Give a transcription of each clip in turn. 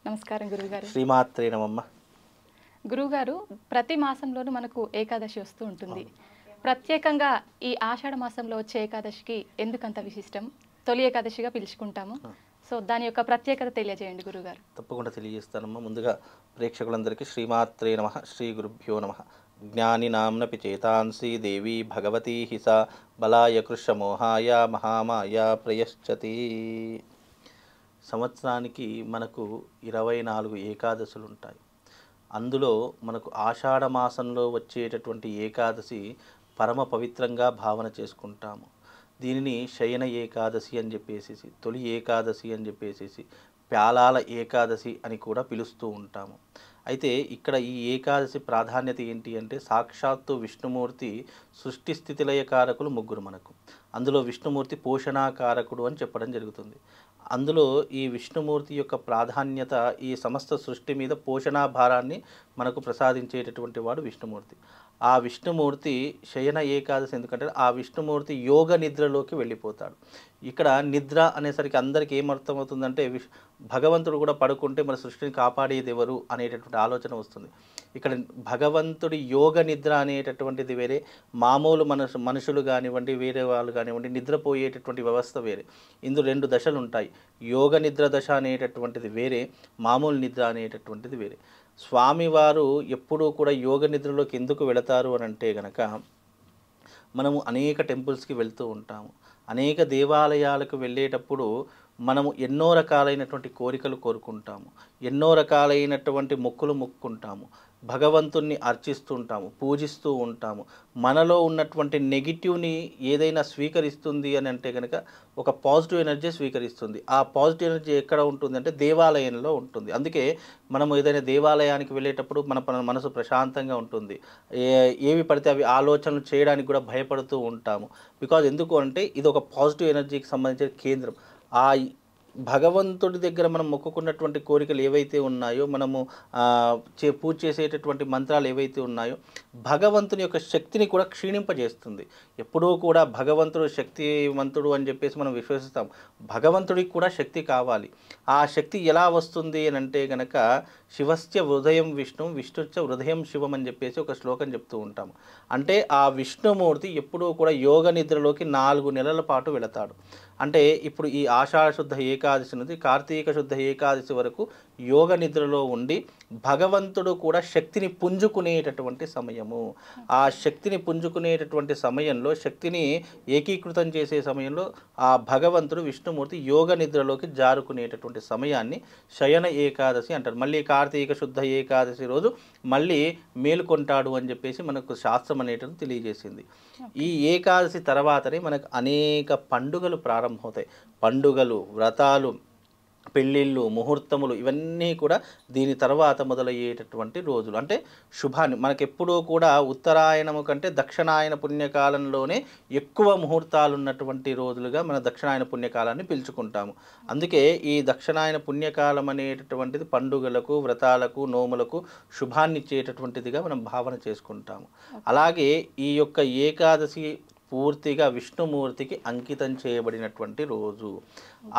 నమస్కారం గురువుగారు. శ్రీమాత్రే నమమ్మ. గురువుగారు, ప్రతి మాసంలోనూ మనకు ఏకాదశి వస్తూ ఉంటుంది. ప్రత్యేకంగా ఈ ఆషాఢ మాసంలో వచ్చే ఏకాదశికి ఎందుకంత విశిష్టం? తొలి ఏకాదశిగా పిలుచుకుంటాము. సో దాని యొక్క ప్రత్యేకత తెలియజేయండి గురువుగారు. తప్పకుండా తెలియజేస్తానమ్మా. ముందుగా ప్రేక్షకులందరికీ శ్రీమాత్రే నమః, శ్రీ గురుభ్యో నమః. జ్ఞానినాంనపి చేతాంసి దేవి భగవతి హిస బలాయ కృష్ణమోహాయ మహామాయ ప్రయశ్చతి. సంవత్సరానికి మనకు 24 ఏకాదశులు ఉంటాయి. అందులో మనకు ఆషాఢ మాసంలో వచ్చేటటువంటి ఏకాదశి పరమ పవిత్రంగా భావన చేసుకుంటాము. దీనిని శయన ఏకాదశి అని చెప్పేసి, తొలి ఏకాదశి అని చెప్పేసి, ప్యాలాల ఏకాదశి అని కూడా పిలుస్తూ ఉంటాము. అయితే ఇక్కడ ఈ ఏకాదశి ప్రాధాన్యత ఏంటి అంటే, సాక్షాత్తు విష్ణుమూర్తి సృష్టి స్థితిలయ కారకులు ముగ్గురు మనకు. అందులో విష్ణుమూర్తి పోషణాకారకుడు అని చెప్పడం జరుగుతుంది. అందులో ఈ విష్ణుమూర్తి యొక్క ప్రాధాన్యత ఈ సమస్త సృష్టి మీద పోషణా భారాన్ని మనకు ప్రసాదించేటటువంటి వాడు విష్ణుమూర్తి. ఆ విష్ణుమూర్తి శయన ఏకాదశి ఎందుకంటే ఆ విష్ణుమూర్తి యోగ నిద్రలోకి వెళ్ళిపోతాడు. ఇక్కడ నిద్ర అనేసరికి అందరికీ ఏమర్థమవుతుందంటే, భగవంతుడు కూడా పడుకుంటే మన సృష్టిని కాపాడేది ఎవరు అనేటటువంటి ఆలోచన వస్తుంది. ఇక్కడ భగవంతుడి యోగ నిద్ర అనేటటువంటిది వేరే, మామూలు మనుషులు కానివ్వండి, వేరే వాళ్ళు కానివ్వండి నిద్రపోయేటటువంటి వ్యవస్థ వేరే. ఇందులో 2 దశలు ఉంటాయి. యోగ నిద్ర దశ అనేటటువంటిది వేరే, మామూలు నిద్ర అనేటటువంటిది వేరే. స్వామివారు ఎప్పుడూ కూడా యోగ నిద్రలోకి ఎందుకు వెళతారు అని అంటే గనక, మనము అనేక టెంపుల్స్కి వెళ్తూ ఉంటాము. అనేక దేవాలయాలకు వెళ్ళేటప్పుడు మనము ఎన్నో రకాలైనటువంటి కోరికలు కోరుకుంటాము, ఎన్నో రకాలైనటువంటి మొక్కులు మొక్కుంటాము, భగవంతుణ్ణి అర్చిస్తుంటాము, పూజిస్తూ ఉంటాము. మనలో ఉన్నటువంటి నెగిటివ్ని ఏదైనా స్వీకరిస్తుంది అని అంటే కనుక ఒక పాజిటివ్ ఎనర్జీ స్వీకరిస్తుంది. ఆ పాజిటివ్ ఎనర్జీ ఎక్కడ ఉంటుంది అంటే దేవాలయంలో ఉంటుంది. అందుకే మనము ఏదైనా దేవాలయానికి వెళ్ళేటప్పుడు మన మనసు ప్రశాంతంగా ఉంటుంది. ఏవి పడితే అవి ఆలోచనలు చేయడానికి కూడా భయపడుతూ ఉంటాము. బికాజ్ ఎందుకు అంటే ఇది ఒక పాజిటివ్ ఎనర్జీకి సంబంధించిన కేంద్రం. ఆ భగవంతుడి దగ్గర మనం మొక్కుకున్నటువంటి కోరికలు ఏవైతే ఉన్నాయో, మనము పూజ చేసేటటువంటి మంత్రాలు ఏవైతే ఉన్నాయో, భగవంతుని యొక్క శక్తిని కూడా క్షీణింపజేస్తుంది. ఎప్పుడూ కూడా భగవంతుడు శక్తివంతుడు అని చెప్పేసి మనం విశ్వసిస్తాం. భగవంతుడికి కూడా శక్తి కావాలి. ఆ శక్తి ఎలా వస్తుంది అని అంటే కనుక, శివస్య హృదయం విష్ణు విష్ణుశ్చ హృదయం శివం అని చెప్పేసి ఒక శ్లోకం చెప్తూ ఉంటాము. అంటే ఆ విష్ణుమూర్తి ఎప్పుడూ కూడా యోగ నిద్రలోకి 4 నెలల పాటు వెళతాడు. అంటే ఇప్పుడు ఈ ఆషాఢ శుద్ధ ఏకాదశి నుంచి కార్తీక శుద్ధ ఏకాదశి వరకు యోగ నిద్రలో ఉండి భగవంతుడు కూడా శక్తిని పుంజుకునేటటువంటి సమయము. ఆ శక్తిని పుంజుకునేటటువంటి సమయంలో, శక్తిని ఏకీకృతం చేసే సమయంలో ఆ భగవంతుడు విష్ణుమూర్తి యోగ నిద్రలోకి జారుకునేటటువంటి సమయాన్ని శయన ఏకాదశి అంటారు. మళ్ళీ కార్తీక శుద్ధ ఏకాదశి రోజు మళ్ళీ మేలుకొంటాడు అని చెప్పేసి మనకు శాస్త్రం అనేటది తెలియజేసింది. ఈ ఏకాదశి తర్వాతనే మనకు అనేక పండుగలు ప్రారంభమవుతాయి. పండుగలు, వ్రతాలు, పెళ్ళిళ్ళు, ముహూర్తములు ఇవన్నీ కూడా దీని తర్వాత మొదలయ్యేటటువంటి రోజులు. అంటే శుభాన్ని మనకెప్పుడూ కూడా ఉత్తరాయణము కంటే దక్షిణాయన పుణ్యకాలంలోనే ఎక్కువ ముహూర్తాలు ఉన్నటువంటి రోజులుగా మన దక్షిణాయన పుణ్యకాలాన్ని పిలుచుకుంటాము. అందుకే ఈ దక్షిణాయన పుణ్యకాలం అనేటటువంటిది పండుగలకు, వ్రతాలకు, నోములకు శుభాన్ని ఇచ్చేటటువంటిదిగా మనం భావన చేసుకుంటాము. అలాగే ఈ యొక్క ఏకాదశి పూర్తిగా విష్ణుమూర్తికి అంకితం చేయబడినటువంటి రోజు.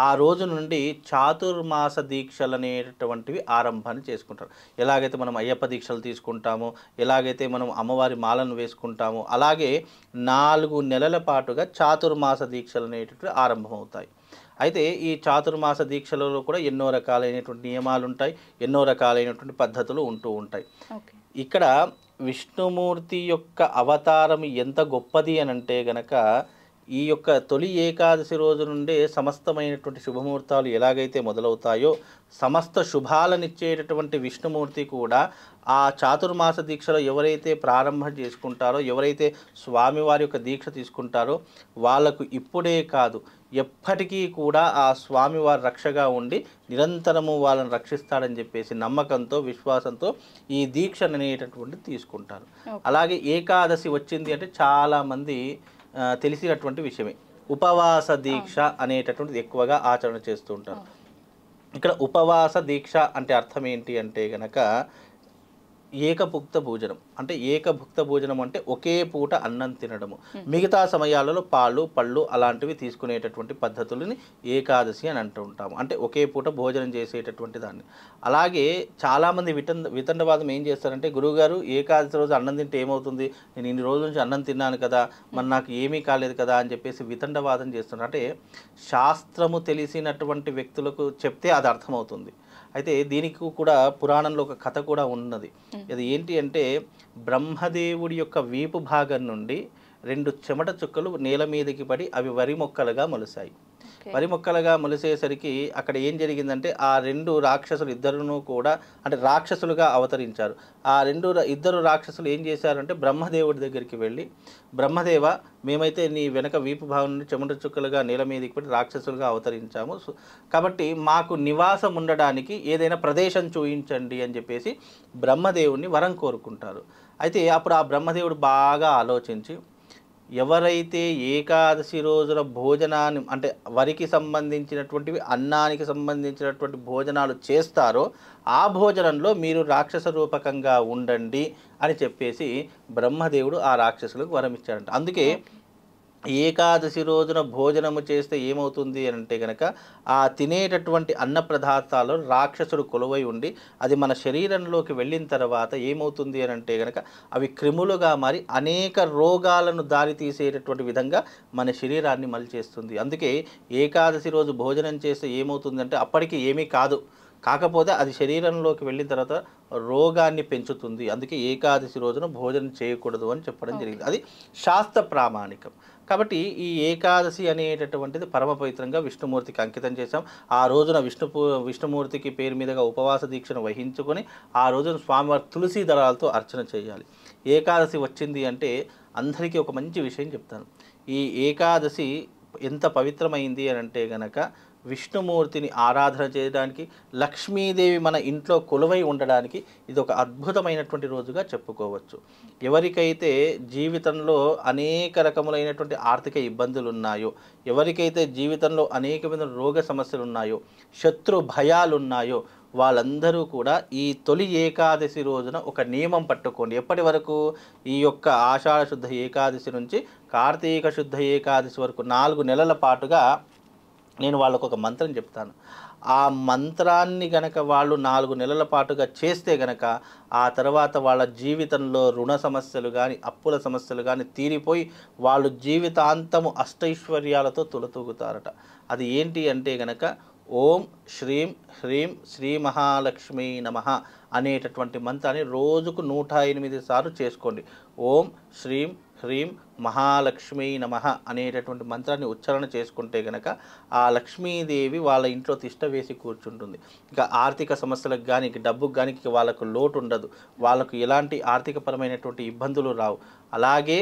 ఆ రోజు నుండి చాతుర్మాస దీక్షలు అనేటటువంటివి ఆరంభాన్ని చేసుకుంటారు. ఎలాగైతే మనం అయ్యప్ప దీక్షలు తీసుకుంటామో, ఎలాగైతే మనం అమ్మవారి మాలను వేసుకుంటామో, అలాగే 4 నెలల పాటుగా చాతుర్మాస దీక్షలు అనేటటువంటివి ఆరంభమవుతాయి. అయితే ఈ చాతుర్మాస దీక్షలలో కూడా ఎన్నో రకాలైనటువంటి నియమాలు ఉంటాయి, ఎన్నో రకాలైనటువంటి పద్ధతులు ఉంటూ ఉంటాయి. ఇక్కడ విష్ణుమూర్తి యొక్క అవతారం ఎంత గొప్పది అని అంటే గనక, ఈ యొక్క తొలి ఏకాదశి రోజు నుండే సమస్తమైనటువంటి శుభముహూర్తాలు ఎలాగైతే మొదలవుతాయో, సమస్త శుభాలనిచ్చేటటువంటి విష్ణుమూర్తి కూడా ఆ చాతుర్మాస దీక్షలో ఎవరైతే ప్రారంభం చేసుకుంటారో, ఎవరైతే స్వామివారి యొక్క దీక్ష తీసుకుంటారో వాళ్ళకు ఇప్పుడే కాదు ఎప్పటికీ కూడా ఆ స్వామివారి రక్షగా ఉండి నిరంతరము వాళ్ళని రక్షిస్తాడని చెప్పేసి నమ్మకంతో, విశ్వాసంతో ఈ దీక్ష అనేటటువంటిది తీసుకుంటారు. అలాగే ఏకాదశి వచ్చింది అంటే చాలామంది తెలిసినటువంటి విషయమే. ఉపవాస దీక్ష అనేటటువంటిది ఎక్కువగా ఆచరణ చేస్తూ ఉంటారు. ఇక్కడ ఉపవాస దీక్ష అంటే అర్థం ఏంటి అంటే గనక, ఏకభుక్త భోజనం అంటే ఏకభుక్త భోజనం అంటే ఒకే పూట అన్నం తినడము, మిగతా సమయాలలో పాలు పళ్ళు అలాంటివి తీసుకునేటటువంటి పద్ధతులని ఏకాదశి అని అంటూ ఉంటాము. అంటే ఒకే పూట భోజనం చేసేటటువంటి దాన్ని. అలాగే చాలామంది వితండవాదం ఏం చేస్తారంటే, గురువుగారు ఏకాదశి రోజు అన్నం తింటే ఏమవుతుంది, నేను ఇన్ని రోజుల నుంచి అన్నం తిన్నాను కదా, మరి నాకు ఏమీ కాలేదు కదా అని చెప్పేసి వితండవాదం చేస్తున్నారు. అంటే శాస్త్రము తెలిసినటువంటి వ్యక్తులకు చెప్తే అది అర్థమవుతుంది. అయితే దీనికి కూడా పురాణంలో ఒక కథ కూడా ఉన్నది. అది ఏంటి అంటే, బ్రహ్మదేవుడి యొక్క వీపు భాగం నుండి 2 చెమట చుక్కలు నేల మీదకి పడి అవి వరి మొక్కలుగా మొలిసాయి. వరి మొక్కలుగా మొలిసేసరికి అక్కడ ఏం జరిగిందంటే, ఆ 2 రాక్షసులు ఇద్దరును కూడా అంటే రాక్షసులుగా అవతరించారు. ఆ ఇద్దరు రాక్షసులు ఏం చేశారంటే, బ్రహ్మదేవుడి దగ్గరికి వెళ్ళి, బ్రహ్మదేవ, మేమైతే నీ వెనక వీపు భాగం నుండి చెమట చుక్కలుగా నేల మీదకి పడి రాక్షసులుగా అవతరించాము, కాబట్టి మాకు నివాసం ఉండడానికి ఏదైనా ప్రదేశం చూయించండి అని చెప్పేసి బ్రహ్మదేవుడిని వరం కోరుకుంటారు. అయితే అప్పుడు ఆ బ్రహ్మదేవుడు బాగా ఆలోచించి, ఎవరైతే ఏకాదశి రోజున భోజనాన్ని అంటే వరికి సంబంధించినటువంటివి అన్నానికి సంబంధించినటువంటి భోజనాలు చేస్తారో ఆ భోజనంలో మీరు రాక్షస రూపకంగా ఉండండి అని చెప్పేసి బ్రహ్మదేవుడు ఆ రాక్షసులకు వరం ఇచ్చాడంట. అందుకే ఏకాదశి రోజున భోజనము చేస్తే ఏమవుతుంది అని అంటే కనుక, ఆ తినేటటువంటి అన్న పదార్థాల్లో రాక్షసుడు కొలువై ఉండి అది మన శరీరంలోకి వెళ్ళిన తర్వాత ఏమవుతుంది అని అంటే కనుక, అవి క్రిములుగా మారి అనేక రోగాలను దారితీసేటటువంటి విధంగా మన శరీరాన్ని మలిచేస్తుంది. అందుకే ఏకాదశి రోజు భోజనం చేస్తే ఏమవుతుందంటే అప్పటికి ఏమీ కాదు, కాకపోతే అది శరీరంలోకి వెళ్ళిన తర్వాత రోగాన్ని పెంచుతుంది. అందుకే ఏకాదశి రోజున భోజనం చేయకూడదు అని చెప్పడం జరిగింది. అది శాస్త్ర ప్రామాణికం. కాబట్టి ఈ ఏకాదశి అనేటటువంటిది పరమ పవిత్రంగా విష్ణుమూర్తికి అంకితం చేశాం. ఆ రోజున విష్ణుమూర్తికి పేరు మీదుగా ఉపవాస దీక్షను వహించుకొని ఆ రోజున స్వామివారి తులసి దళాలతో అర్చన చేయాలి. ఏకాదశి వచ్చింది అంటే అందరికీ ఒక మంచి విషయం చెప్తాను. ఈ ఏకాదశి ఎంత పవిత్రమైంది అని అంటే గనక, విష్ణుమూర్తిని ఆరాధన చేయడానికి, లక్ష్మీదేవి మన ఇంట్లో కొలువై ఉండడానికి ఇది ఒక అద్భుతమైనటువంటి రోజుగా చెప్పుకోవచ్చు. ఎవరికైతే జీవితంలో అనేక రకములైనటువంటి ఆర్థిక ఇబ్బందులు ఉన్నాయో, ఎవరికైతే జీవితంలో అనేకమైన రోగ సమస్యలు ఉన్నాయో, శత్రు భయాలు ఉన్నాయో, వాళ్ళందరూ కూడా ఈ తొలి ఏకాదశి రోజున ఒక నియమం పట్టుకోండి. ఎప్పటి వరకు? ఈ యొక్క ఆషాఢ శుద్ధ ఏకాదశి నుంచి కార్తీక శుద్ధ ఏకాదశి వరకు 4 నెలల పాటుగా నేను వాళ్ళకు ఒక మంత్రం చెప్తాను. ఆ మంత్రాన్ని గనక వాళ్ళు 4 నెలల పాటుగా చేస్తే గనక ఆ తర్వాత వాళ్ళ జీవితంలో రుణ సమస్యలు కానీ అప్పుల సమస్యలు కానీ తీరిపోయి వాళ్ళు జీవితాంతము అష్టైశ్వర్యాలతో తులతూగుతారట. అది ఏంటి అంటే గనక, ఓం శ్రీం హ్రీం శ్రీ మహాలక్ష్మీ నమః అనేటటువంటి మంత్రాన్ని రోజుకు 108 సార్లు చేసుకోండి. ఓం శ్రీం హ్రీం మహాలక్ష్మీ నమః అనేటటువంటి మంత్రాన్ని ఉచ్చారణ చేసుకుంటే గనక ఆ లక్ష్మీదేవి వాళ్ళ ఇంట్లో తిష్ట వేసి కూర్చుంటుంది. ఇక ఆర్థిక సమస్యలకు కానీ డబ్బుకు కానీ వాళ్ళకు లోటు ఉండదు, వాళ్ళకు ఎలాంటి ఆర్థికపరమైనటువంటి ఇబ్బందులు రావు. అలాగే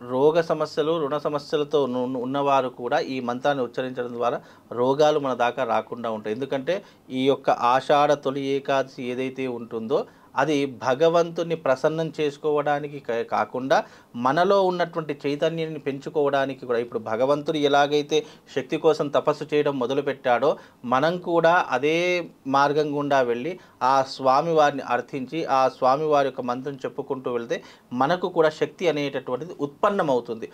రోగ సమస్యలు రుణ సమస్యలతో ఉన్నవారు కూడా ఈ మంత్రాన్ని ఉచ్చరించడం ద్వారా రోగాలు మన దాకా రాకుండా ఉంటాయి. ఎందుకంటే ఈ యొక్క ఆషాఢ తొలి ఏకాదశి ఏదైతే ఉంటుందో అది భగవంతుని ప్రసన్నం చేసుకోవడానికి కాకుండా మనలో ఉన్నటువంటి చైతన్యాన్ని పెంచుకోవడానికి కూడా. ఇప్పుడు భగవంతుడు ఎలాగైతే శక్తి కోసం తపస్సు చేయడం మొదలుపెట్టాడో మనం కూడా అదే మార్గం గుండా వెళ్ళి ఆ స్వామివారిని అర్థించి ఆ స్వామివారి యొక్క మంత్రం చెప్పుకుంటూ వెళ్తే మనకు కూడా శక్తి అనేటటువంటిది ఉత్పన్నమవుతుంది.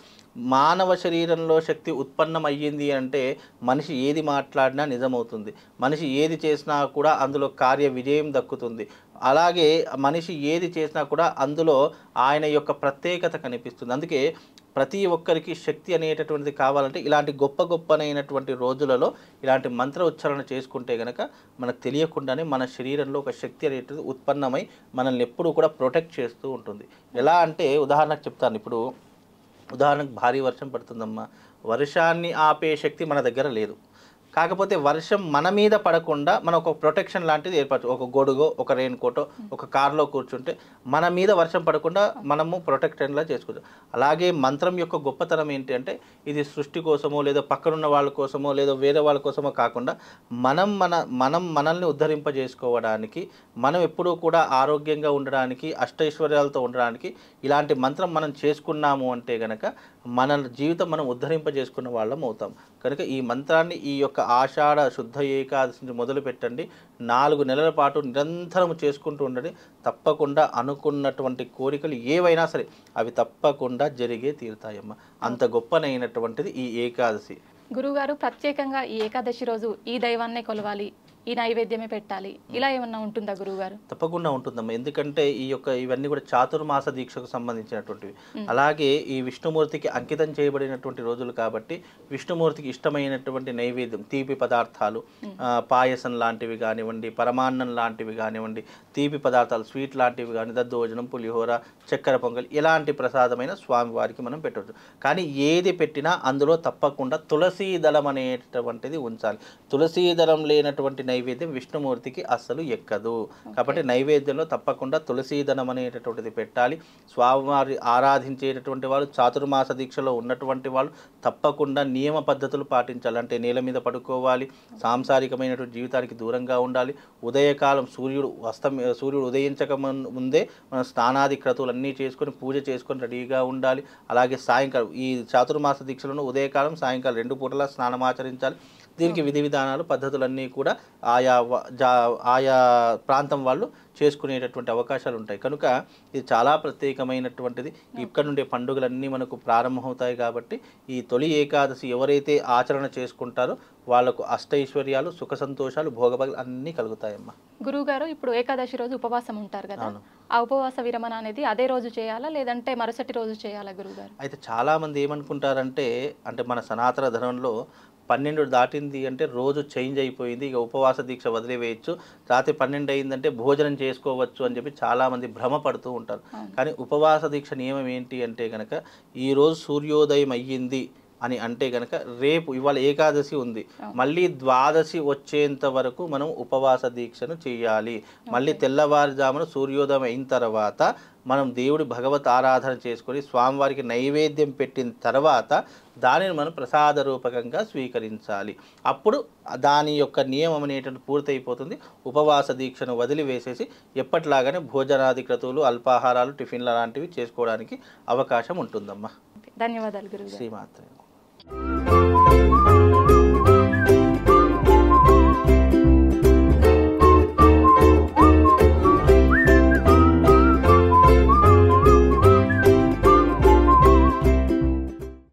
మానవ శరీరంలో శక్తి ఉత్పన్నం అయ్యింది అంటే మనిషి ఏది మాట్లాడినా నిజమవుతుంది, మనిషి ఏది చేసినా కూడా అందులో కార్య విజయం దక్కుతుంది. అలాగే మనిషి ఏది చేసినా కూడా అందులో ఆయన యొక్క ప్రత్యేకత కనిపిస్తుంది. అందుకే ప్రతి ఒక్కరికి శక్తి అనేటటువంటిది కావాలంటే ఇలాంటి గొప్పనైనటువంటి రోజులలో ఇలాంటి మంత్ర ఉచ్చారణ చేసుకుంటే కనుక మనకు తెలియకుండానే మన శరీరంలో ఒక శక్తి అనేటువంటిది ఉత్పన్నమై మనల్ని ఎప్పుడూ కూడా ప్రొటెక్ట్ చేస్తూ ఉంటుంది. ఎలా అంటే ఉదాహరణకు చెప్తాను. ఇప్పుడు ఉదాహరణకు భారీ వర్షం పడుతుందమ్మా, వర్షాన్ని ఆపే శక్తి మన దగ్గర లేదు. కాకపోతే వర్షం మన మీద పడకుండా మనం ఒక ప్రొటెక్షన్ లాంటిది ఏర్పరచు, ఒక గొడుగో ఒక రెయిన్ కోటో ఒక కార్లో కూర్చుంటే మన మీద వర్షం పడకుండా మనము ప్రొటెక్టెడ్లా చేసుకోవచ్చు. అలాగే మంత్రం యొక్క గొప్పతనం ఏంటి అంటే ఇది సృష్టి కోసమో లేదా పక్కనున్న వాళ్ళ కోసమో లేదా వేరే వాళ్ళ కోసమో కాకుండా మనల్ని ఉద్ధరింపజేసుకోవడానికి, మనం ఎప్పుడూ కూడా ఆరోగ్యంగా ఉండడానికి, అష్టైశ్వర్యాలతో ఉండడానికి ఇలాంటి మంత్రం మనం చేసుకున్నాము అంటే గనక మన జీవితం మనం ఉద్ధరింపజేసుకున్న వాళ్ళం అవుతాం. కనుక ఈ మంత్రాన్ని ఈ యొక్క ఆషాఢ శుద్ధ ఏకాదశి నుంచి మొదలు పెట్టండి. 4 నెలల పాటు నిరంతరం చేసుకుంటూ ఉండండి. తప్పకుండా అనుకున్నటువంటి కోరికలు ఏవైనా సరే అవి తప్పకుండా జరిగే తీరుతాయమ్మ. అంత గొప్పనైనటువంటిది ఈ ఏకాదశి. గురువుగారు ప్రత్యేకంగా ఈ ఏకాదశి రోజు ఈ దైవాన్నే కొలవాలి, ఈ నైవేద్యమే పెట్టాలి, ఇలా ఏమన్నా ఉంటుందా గురువుగారు? తప్పకుండా ఉంటుందమ్మా. ఎందుకంటే ఇవన్నీ కూడా చాతుర్మాస దీక్షకు సంబంధించినటువంటివి. అలాగే ఈ విష్ణుమూర్తికి అంకితం చేయబడినటువంటి రోజులు కాబట్టి విష్ణుమూర్తికి ఇష్టమైనటువంటి నైవేద్యం తీపి పదార్థాలు, పాయసం లాంటివి కానివ్వండి, పరమాన్నం లాంటివి కానివ్వండి, తీపి పదార్థాలు స్వీట్ లాంటివి కానీ, దద్దోజనం, పులిహోర, చక్కెర పొంగల్ ఇలాంటి ప్రసాదమైన స్వామివారికి మనం పెట్టవచ్చు. కానీ ఏది పెట్టినా అందులో తప్పకుండా తులసీ దళం అనేటటువంటిది ఉంచాలి. తులసీ దళం లేనటువంటి నైవేద్యం విష్ణుమూర్తికి అస్సలు ఎక్కదు. కాబట్టి నైవేద్యంలో తప్పకుండా తులసీదనం అనేటటువంటిది పెట్టాలి. స్వామివారి ఆరాధించేటటువంటి వాళ్ళు, చాతుర్మాస దీక్షలో ఉన్నటువంటి వాళ్ళు తప్పకుండా నియమ పద్ధతులు పాటించాలి. అంటే నేల మీద పడుకోవాలి, సాంసారికమైనటువంటి జీవితానికి దూరంగా ఉండాలి. ఉదయకాలం సూర్యుడు ఉదయించక ముందే మనం స్నానాది క్రతువులన్నీ చేసుకొని పూజ చేసుకొని రెడీగా ఉండాలి. అలాగే సాయంకాలం ఈ చాతుర్మాస దీక్షలను ఉదయకాలం సాయంకాలం 2 పూటలా స్నానమాచరించాలి. దీనికి విధి విధానాలు పద్ధతులన్నీ కూడా ఆయా ప్రాంతం వాళ్ళు చేసుకునేటటువంటి అవకాశాలు ఉంటాయి. కనుక ఇది చాలా ప్రత్యేకమైనటువంటిది. ఇక్కడ నుండి పండుగలన్నీ మనకు ప్రారంభమవుతాయి. కాబట్టి ఈ తొలి ఏకాదశి ఎవరైతే ఆచరణ చేసుకుంటారో వాళ్ళకు అష్టైశ్వర్యాలు, సుఖ సంతోషాలు, భోగభాగ్యాలు అన్నీ కలుగుతాయమ్మా. గురువుగారు ఇప్పుడు ఏకాదశి రోజు ఉపవాసం ఉంటారు కదా, ఆ ఉపవాస విరమణ అనేది అదే రోజు చేయాలా లేదంటే మరుసటి రోజు చేయాలా గురువుగారు? అయితే చాలామంది ఏమనుకుంటారంటే మన సనాతన ధర్మంలో 12 దాటింది అంటే రోజు చేంజ్ అయిపోయింది, ఇక ఉపవాస దీక్ష వదిలివేయచ్చు, రాత్రి 12 అయిందంటే భోజనం చేసుకోవచ్చు అని చెప్పి చాలామంది భ్రమపడుతూ ఉంటారు. కానీ ఉపవాస దీక్ష నియమం ఏంటి అంటే కనుక ఈరోజు సూర్యోదయం అయ్యింది అని అంటే కనుక ఇవాళ ఏకాదశి ఉంది, మళ్ళీ ద్వాదశి వచ్చేంత వరకు మనం ఉపవాస దీక్షను చేయాలి. మళ్ళీ తెల్లవారుజామున సూర్యోదయం అయిన తర్వాత మనం దేవుడి భగవత్ ఆరాధన చేసుకొని స్వామివారికి నైవేద్యం పెట్టిన తర్వాత దానిని మనం ప్రసాద రూపకంగా స్వీకరించాలి. అప్పుడు దాని యొక్క నియమం అనేటువంటి పూర్తయిపోతుంది. ఉపవాస దీక్షను వదిలివేసేసి ఎప్పటిలాగానే భోజనాది క్రతువులు, అల్పాహారాలు, టిఫిన్ల లాంటివి చేసుకోవడానికి అవకాశం ఉంటుందమ్మా. ధన్యవాదాలు గురువు. శ్రీమాత్రే.